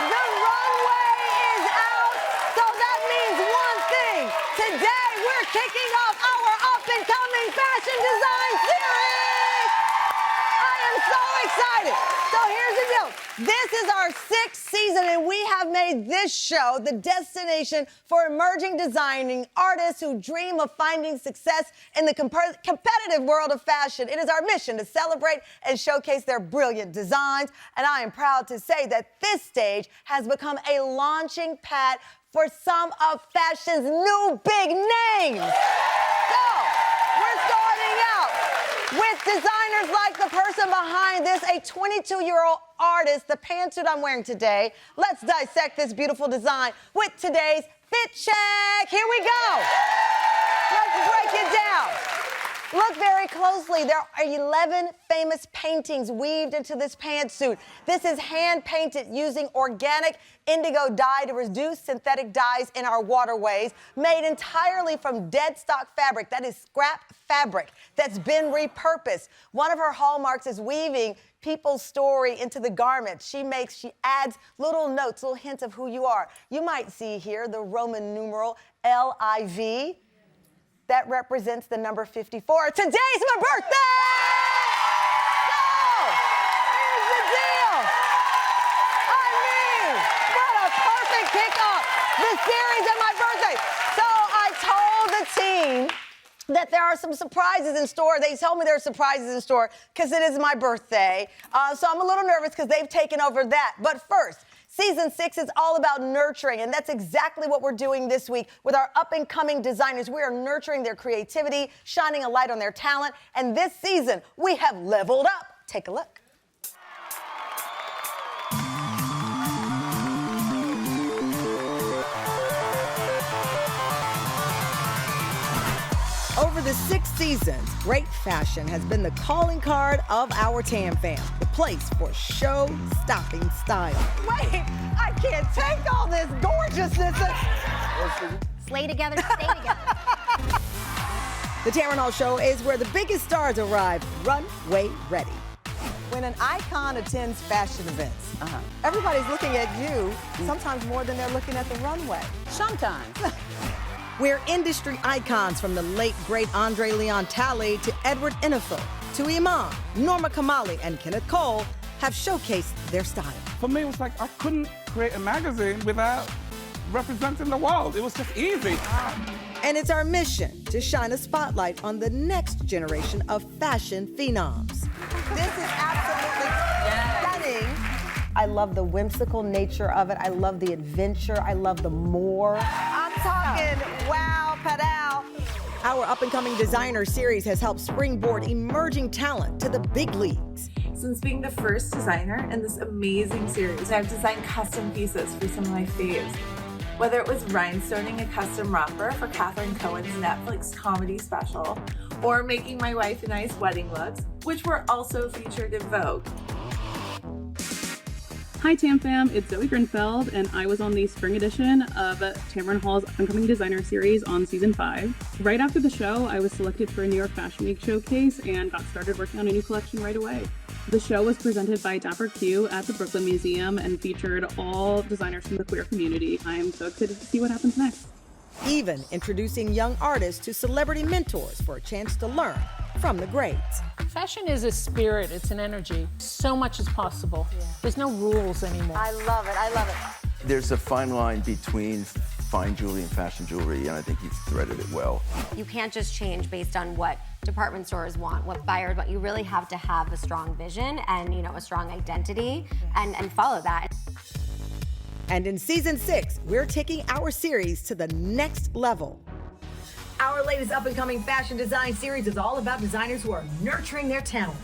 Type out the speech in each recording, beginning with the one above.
The runway is out, so that means one thing. Today, we're kicking off our up-and-coming fashion design series. I am so excited. So here's the deal. This is our 6th season, and we have made this show the destination for emerging designing artists who dream of finding success in the competitive world of fashion. It is our mission to celebrate and showcase their brilliant designs, and I am proud to say that this stage has become a launching pad for some of fashion's new big names. So, we're starting out with designers like the person behind this, a 22-year-old artist, the pantsuit I'm wearing today. Let's dissect this beautiful design with today's Fit Check. Here we go. Let's break it down. Look very closely. There are 11 famous paintings weaved into this pantsuit. This is hand-painted using organic indigo dye to reduce synthetic dyes in our waterways, made entirely from dead stock fabric, that is scrap fabric, that's been repurposed. One of her hallmarks is weaving people's story into the garment. She adds little notes, little hints of who you are. You might see here the Roman numeral LIV. That represents the number 54. Today's my birthday! So, here's the deal. I mean, what a perfect kickoff. The series of my birthday. So I told the team that there are some surprises in store. They told me there are surprises in store because it is my birthday. So I'm a little nervous because they've taken over that. But first, Season 6 is all about nurturing, and that's exactly what we're doing this week with our up-and-coming designers. We are nurturing their creativity, shining a light on their talent, and this season, we have leveled up. Take a look. Over the 6 seasons, great fashion has been the calling card of our Tam fam, the place for show-stopping style. Wait, I can't take all this gorgeousness. Slay together, stay together. The Tamron Hall show is where the biggest stars arrive, runway ready. When an icon attends fashion events, everybody's looking at you, sometimes more than they're looking at the runway. Sometimes. Where industry icons from the late, great Andre Leon Talley to Edward Enninful to Iman, Norma Kamali, and Kenneth Cole have showcased their style. For me, it was like I couldn't create a magazine without representing the world. It was just easy. And it's our mission to shine a spotlight on the next generation of fashion phenoms. This is absolutely stunning. I love the whimsical nature of it. I love the adventure. I love the more. I'm talking wow, padal. Our up-and-coming designer series has helped springboard emerging talent to the big leagues. Since being the first designer in this amazing series, I've designed custom pieces for some of my faves. Whether it was rhinestoning a custom romper for Catherine Cohen's Netflix comedy special, or making my wife and I's wedding looks, which were also featured in Vogue. Hi Tam Fam, it's Zoe Grinfeld, and I was on the spring edition of Tamron Hall's up-and-coming designer series on season 5. Right after the show, I was selected for a New York Fashion Week showcase and got started working on a new collection right away. The show was presented by Dapper Q at the Brooklyn Museum and featured all designers from the queer community. I'm so excited to see what happens next. Even introducing young artists to celebrity mentors for a chance to learn from the greats. Fashion is a spirit, it's an energy. So much is possible. Yeah. There's no rules anymore. I love it, I love it. There's a fine line between fine jewelry and fashion jewelry, and I think you've threaded it well. You can't just change based on what department stores want, what buyers want. You really have to have a strong vision and, you know, a strong identity and follow that. And in season 6, we're taking our series to the next level. Our latest up-and-coming fashion design series is all about designers who are nurturing their talent.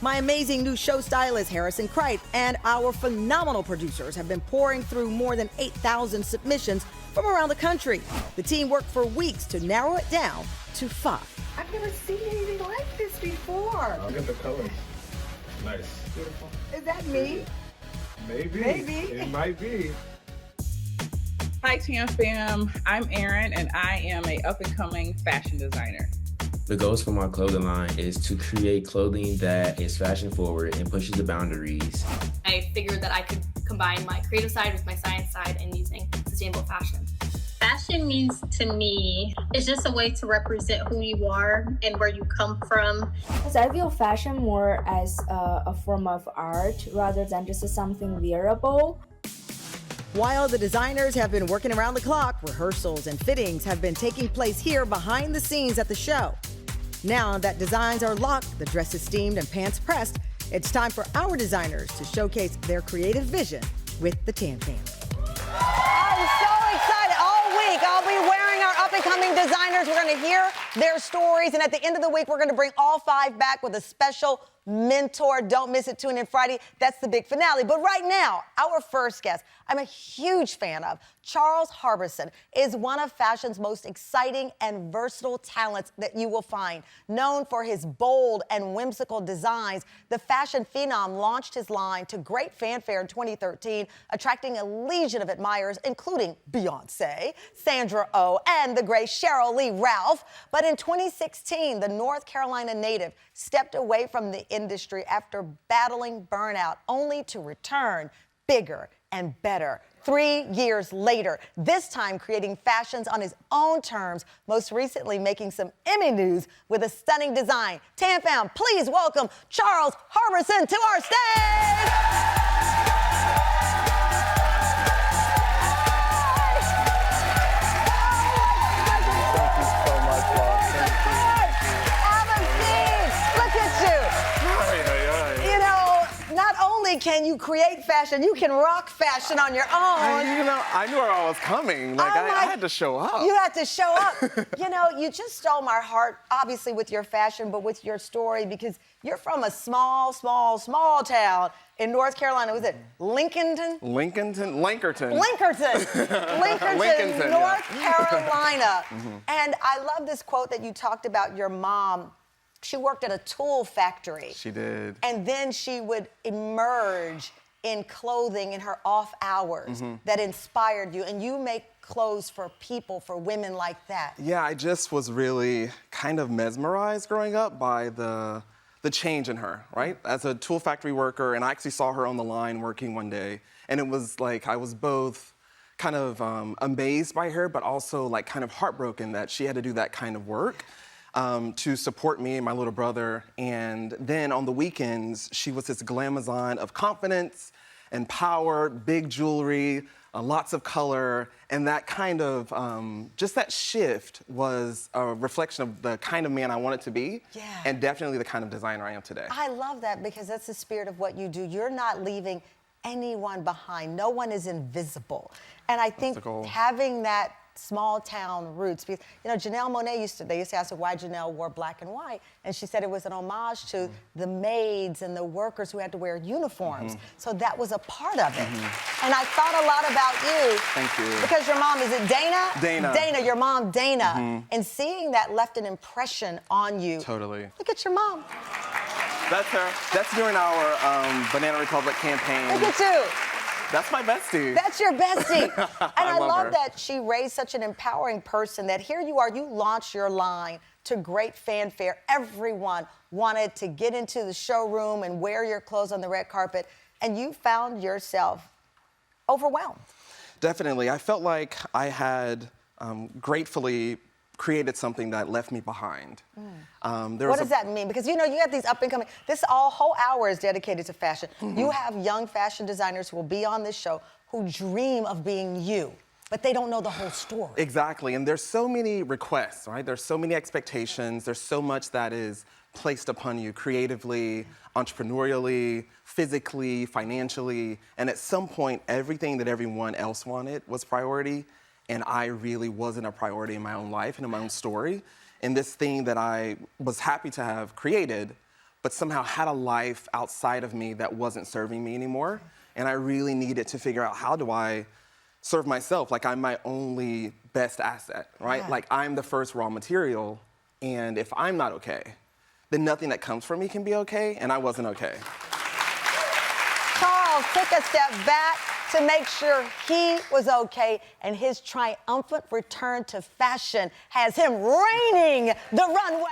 My amazing new show stylist, Harrison Crite, and our phenomenal producers have been pouring through more than 8,000 submissions from around the country. The team worked for weeks to narrow it down to 5. I've never seen anything like this before. Look at the colors. Nice. Beautiful. Is that me? Maybe. Maybe. It might be. Hi Tam Fam, I'm Erin and I am a up-and-coming fashion designer. The goals for my clothing line is to create clothing that is fashion forward and pushes the boundaries. I figured that I could combine my creative side with my science side and using sustainable fashion. Fashion means to me, it's just a way to represent who you are and where you come from. Because I view fashion more as a form of art rather than just something wearable. While the designers have been working around the clock, rehearsals and fittings have been taking place here behind the scenes at the show. Now that designs are locked, the dresses steamed and pants pressed, it's time for our designers to showcase their creative vision with the Tam Fam. I'm so excited. All week, I'll be wearing our up-and-coming designers. We're going to hear their stories, and at the end of the week, we're going to bring all 5 back with a special mentor. Don't miss it. Tune in Friday. That's the big finale. But right now, our first guest, I'm a huge fan of. Charles Harbison is one of fashion's most exciting and versatile talents that you will find. Known for his bold and whimsical designs, the fashion phenom launched his line to great fanfare in 2013, attracting a legion of admirers, including Beyoncé, Sandra Oh, and the great Cheryl Lee Ralph. But in 2016, the North Carolina native stepped away from the industry after battling burnout, only to return bigger and better 3 years later, this time creating fashions on his own terms, most recently making some Emmy news with a stunning design. Tam Fam, please welcome Charles Harbison to our stage! Can you create fashion? You can rock fashion on your own. I knew where I was coming. I had to show up. You had to show up. You just stole my heart, obviously, with your fashion, but with your story, because you're from a small town in North Carolina. Was it Lincolnton? Lincolnton. Lincolnton, Lincolnton, North Carolina. And I love this quote that you talked about your mom. She worked at a tool factory. She did. And then she would emerge in clothing in her off hours that inspired you. And you make clothes for people, for women like that. Yeah, I just was really kind of mesmerized growing up by the change in her, right? As a tool factory worker, and I actually saw her on the line working one day. And it was like, I was both kind of amazed by her, but also like kind of heartbroken that she had to do that kind of work. To support me and my little brother. And then on the weekends, she was this glamazon of confidence and power, big jewelry, lots of color. And that kind of, just that shift was a reflection of the kind of man I wanted to be. Yeah. And definitely the kind of designer I am today. I love that because that's the spirit of what you do. You're not leaving anyone behind. No one is invisible. And I think having that small town roots, because Janelle Monáe used to ask her why Janelle wore black and white, and she said it was an homage to the maids and the workers who had to wear uniforms. So that was a part of it. And I thought a lot about you. Thank you. Because your mom, is it Dana? Dana, your mom Dana. And seeing that left an impression on you. Totally. Look at your mom. That's her. That's during our Banana Republic campaign. Look at you. That's my bestie. That's your bestie. And I love her. that she raised such an empowering person that here you are, you launched your line to great fanfare. Everyone wanted to get into the showroom and wear your clothes on the red carpet, and you found yourself overwhelmed. Definitely. I felt like I had gratefully created something that left me behind. What does that mean? Because you have these up and coming, whole hour is dedicated to fashion. You have young fashion designers who will be on this show who dream of being you, but they don't know the whole story. Exactly, and there's so many requests, right? There's so many expectations. There's so much that is placed upon you creatively, entrepreneurially, physically, financially, and at some point, everything that everyone else wanted was priority. And I really wasn't a priority in my own life and in my own story. And this thing that I was happy to have created, but somehow had a life outside of me that wasn't serving me anymore. And I really needed to figure out, how do I serve myself? Like, I'm my only best asset, right? Yeah. Like, I'm the first raw material. And if I'm not okay, then nothing that comes from me can be okay. And I wasn't okay. Charles took a step back to make sure he was okay, and his triumphant return to fashion has him reigning the runway.